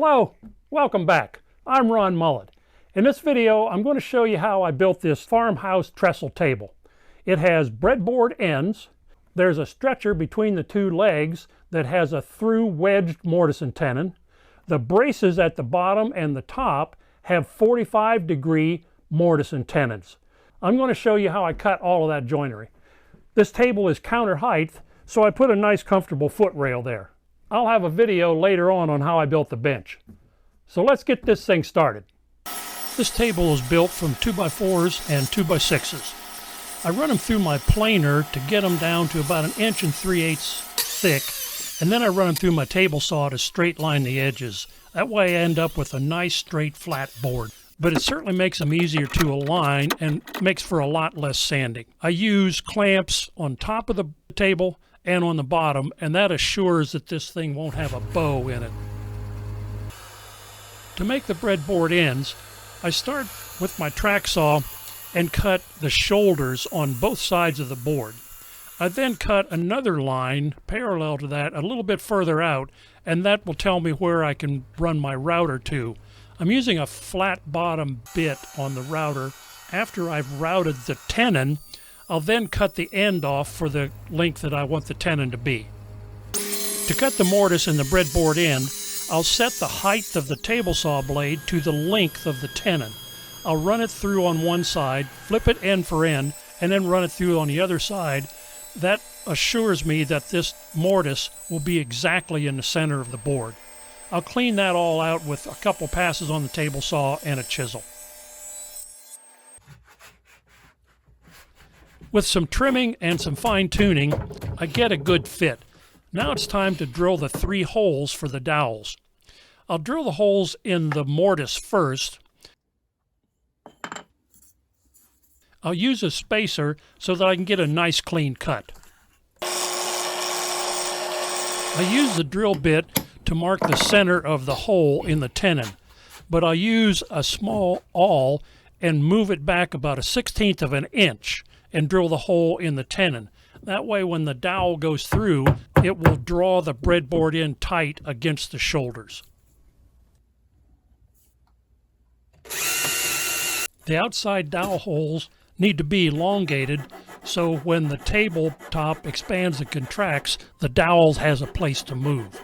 Hello, welcome back. I'm Ron Mullet. In this video, I'm going to show you how I built this farmhouse trestle table. It has breadboard ends. There's a stretcher between the two legs that has a through wedged mortise and tenon. The braces at the bottom and the top have 45-degree mortise and tenons. I'm going to show you how I cut all of that joinery. This table is counter height, so I put a nice comfortable foot rail there. I'll have a video later on how I built the bench. So let's get this thing started. This table is built from 2x4s and 2x6s. I run them through my planer to get them down to about 1 3/8 thick, and then I run them through my table saw to straight line the edges. That way I end up with a nice straight flat board. But it certainly makes them easier to align and makes for a lot less sanding. I use clamps on top of the table and on the bottom, and that assures that this thing won't have a bow in it. To make the breadboard ends, I start with my track saw and cut the shoulders on both sides of the board. I then cut another line parallel to that a little bit further out, and that will tell me where I can run my router to. I'm using a flat bottom bit on the router. After I've routed the tenon, I'll then cut the end off for the length that I want the tenon to be. To cut the mortise in the breadboard end, I'll set the height of the table saw blade to the length of the tenon. I'll run it through on one side, flip it end for end, and then run it through on the other side. That assures me that this mortise will be exactly in the center of the board. I'll clean that all out with a couple passes on the table saw and a chisel. With some trimming and some fine tuning, I get a good fit. Now it's time to drill the 3 holes for the dowels. I'll drill the holes in the mortise first. I'll use a spacer so that I can get a nice clean cut. I use the drill bit to mark the center of the hole in the tenon, but I'll use a small awl and move it back about 1/16 of an inch and drill the hole in the tenon. That way when the dowel goes through, it will draw the breadboard in tight against the shoulders. The outside dowel holes need to be elongated so when the tabletop expands and contracts, the dowel has a place to move.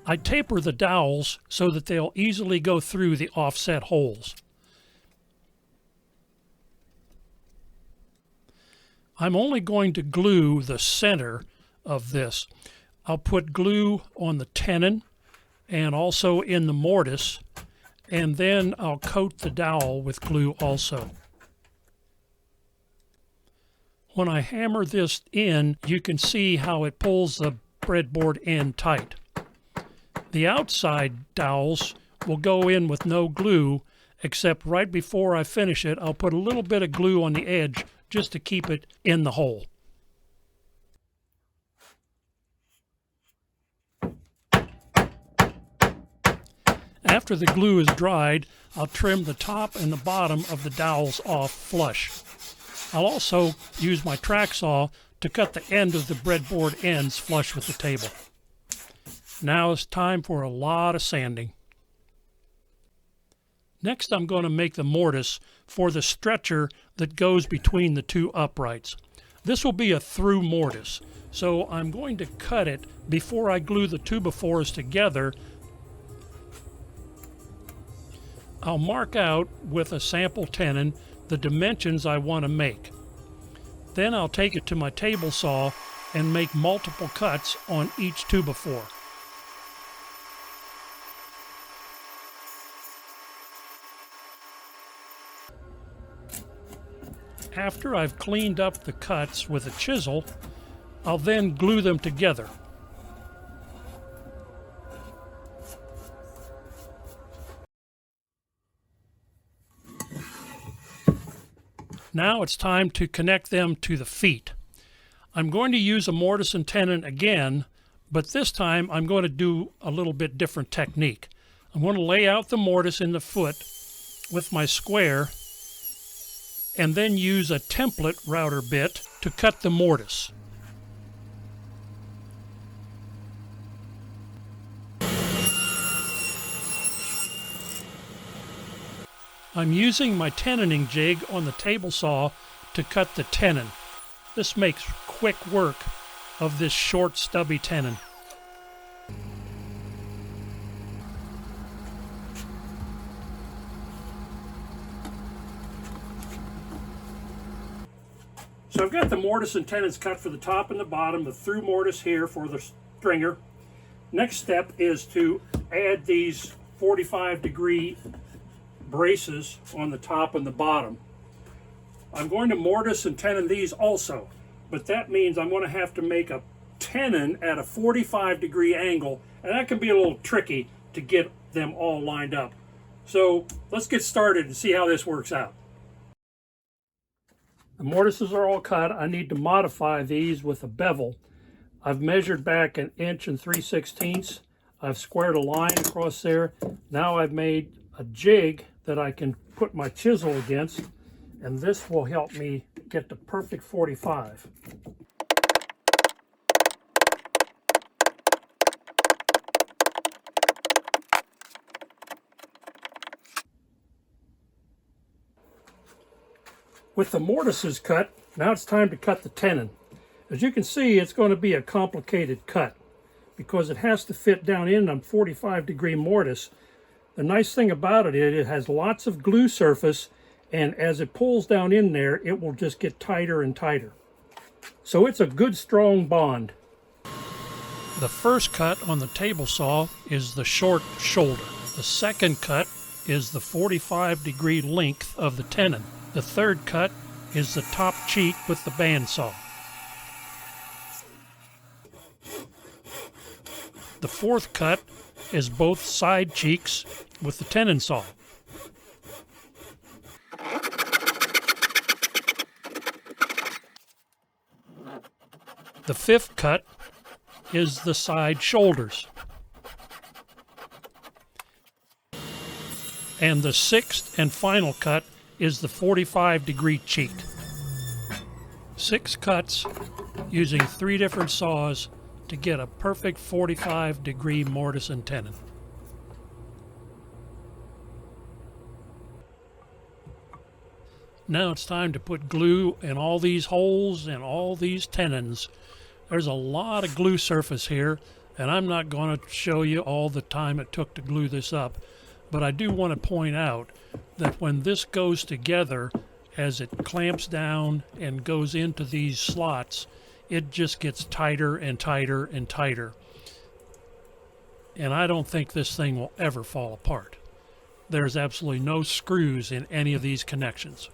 I taper the dowels so that they'll easily go through the offset holes. I'm only going to glue the center of this. I'll put glue on the tenon and also in the mortise, and then I'll coat the dowel with glue also. When I hammer this in, you can see how it pulls the breadboard end tight. The outside dowels will go in with no glue, except right before I finish it, I'll put a little bit of glue on the edge just to keep it in the hole. After the glue is dried, I'll trim the top and the bottom of the dowels off flush. I'll also use my track saw to cut the end of the breadboard ends flush with the table. Now it's time for a lot of sanding. Next, I'm going to make the mortise for the stretcher that goes between the 2 uprights. This will be a through mortise, so I'm going to cut it before I glue the 2x4s together. I'll mark out with a sample tenon the dimensions I want to make. Then I'll take it to my table saw and make multiple cuts on each 2x4. After I've cleaned up the cuts with a chisel, I'll then glue them together. Now it's time to connect them to the feet. I'm going to use a mortise and tenon again, but this time I'm going to do a little bit different technique. I'm going to lay out the mortise in the foot with my square and then use a template router bit to cut the mortise. I'm using my tenoning jig on the table saw to cut the tenon. This makes quick work of this short stubby tenon. So I've got the mortise and tenons cut for the top and the bottom, the through mortise here for the stringer. Next step is to add these 45-degree braces on the top and the bottom. I'm going to mortise and tenon these also, but that means I'm going to have to make a tenon at a 45-degree angle, and that can be a little tricky to get them all lined up. So let's get started and see how this works out. The mortises are all cut. I need to modify these with a bevel. I've measured back 1 3/16 inches. I've squared a line across there. Now I've made a jig that I can put my chisel against, and this will help me get the perfect 45. With the mortises cut, now it's time to cut the tenon. As you can see, it's going to be a complicated cut because it has to fit down in a 45-degree mortise. The nice thing about it is it has lots of glue surface, and as it pulls down in there, it will just get tighter and tighter. So it's a good strong bond. The first cut on the table saw is the short shoulder. The second cut is the 45-degree length of the tenon. The third cut is the top cheek with the bandsaw. The fourth cut is both side cheeks with the tenon saw. The fifth cut is the side shoulders. And the sixth and final cut is the 45-degree cheek. 6 cuts using 3 different saws to get a perfect 45-degree mortise and tenon. Now it's time to put glue in all these holes and all these tenons. There's a lot of glue surface here, and I'm not going to show you all the time it took to glue this up, but I do want to point out that when this goes together, as it clamps down and goes into these slots, it just gets tighter and tighter and tighter. And I don't think this thing will ever fall apart. There's absolutely no screws in any of these connections.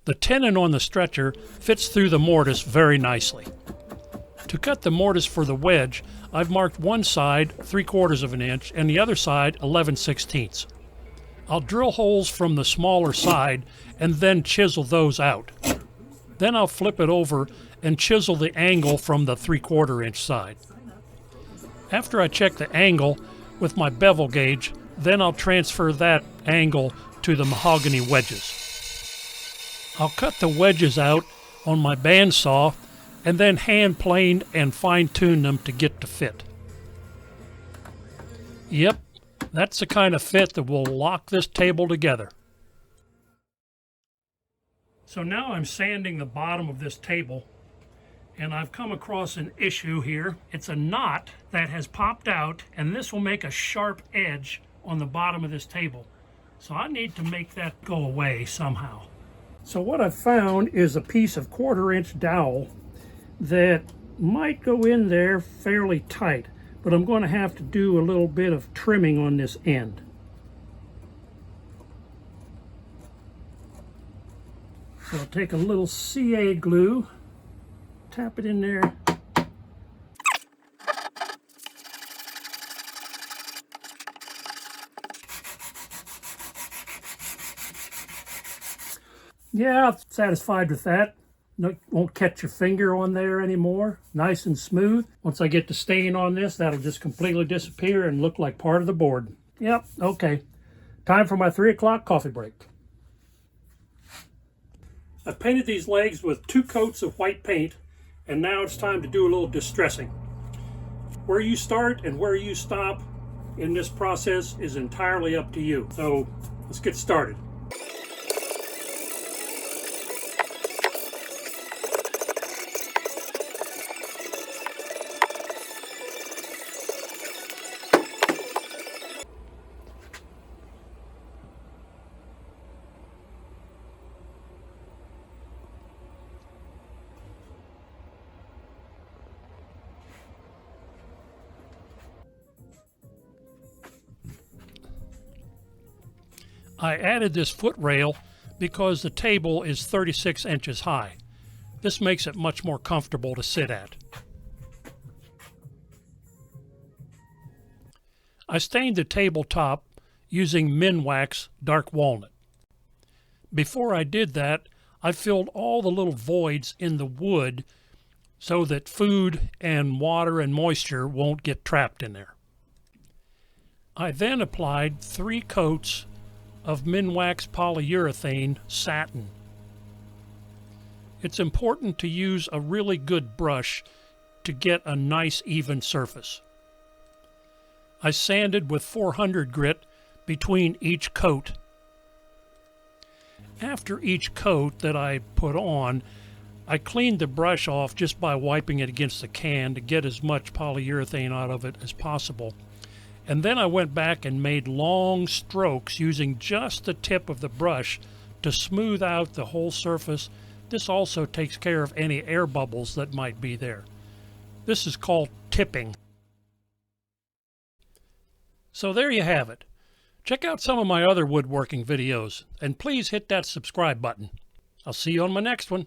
The tenon on the stretcher fits through the mortise very nicely. To cut the mortise for the wedge, I've marked one side 3/4 of an inch and the other side 11/16. I'll drill holes from the smaller side and then chisel those out. Then I'll flip it over and chisel the angle from the 3/4 inch side. After I check the angle with my bevel gauge, then I'll transfer that angle to the mahogany wedges. I'll cut the wedges out on my bandsaw and then hand plane and fine tune them to get to fit. Yep, that's the kind of fit that will lock this table together. So now I'm sanding the bottom of this table, and I've come across an issue here. It's a knot that has popped out, and this will make a sharp edge on the bottom of this table. So I need to make that go away somehow. So what I've found is a piece of 1/4 inch dowel that might go in there fairly tight, but I'm going to have to do a little bit of trimming on this end. So I'll take a little CA glue, tap it in there. Yeah, I'm satisfied with that. No, won't catch your finger on there anymore. Nice and smooth. Once I get the stain on this, that'll just completely disappear and look like part of the board. Yep, okay. Time for my 3 o'clock coffee break. I painted these legs with 2 coats of white paint, and now it's time to do a little distressing. Where you start and where you stop in this process is entirely up to you. So let's get started. I added this foot rail because the table is 36 inches high. This makes it much more comfortable to sit at. I stained the tabletop using Minwax dark walnut. Before I did that, I filled all the little voids in the wood so that food and water and moisture won't get trapped in there. I then applied 3 coats of Minwax polyurethane satin. It's important to use a really good brush to get a nice even surface. I sanded with 400 grit between each coat. After each coat that I put on, I cleaned the brush off just by wiping it against the can to get as much polyurethane out of it as possible. And then I went back and made long strokes using just the tip of the brush to smooth out the whole surface. This also takes care of any air bubbles that might be there. This is called tipping. So there you have it. Check out some of my other woodworking videos, and please hit that subscribe button. I'll see you on my next one.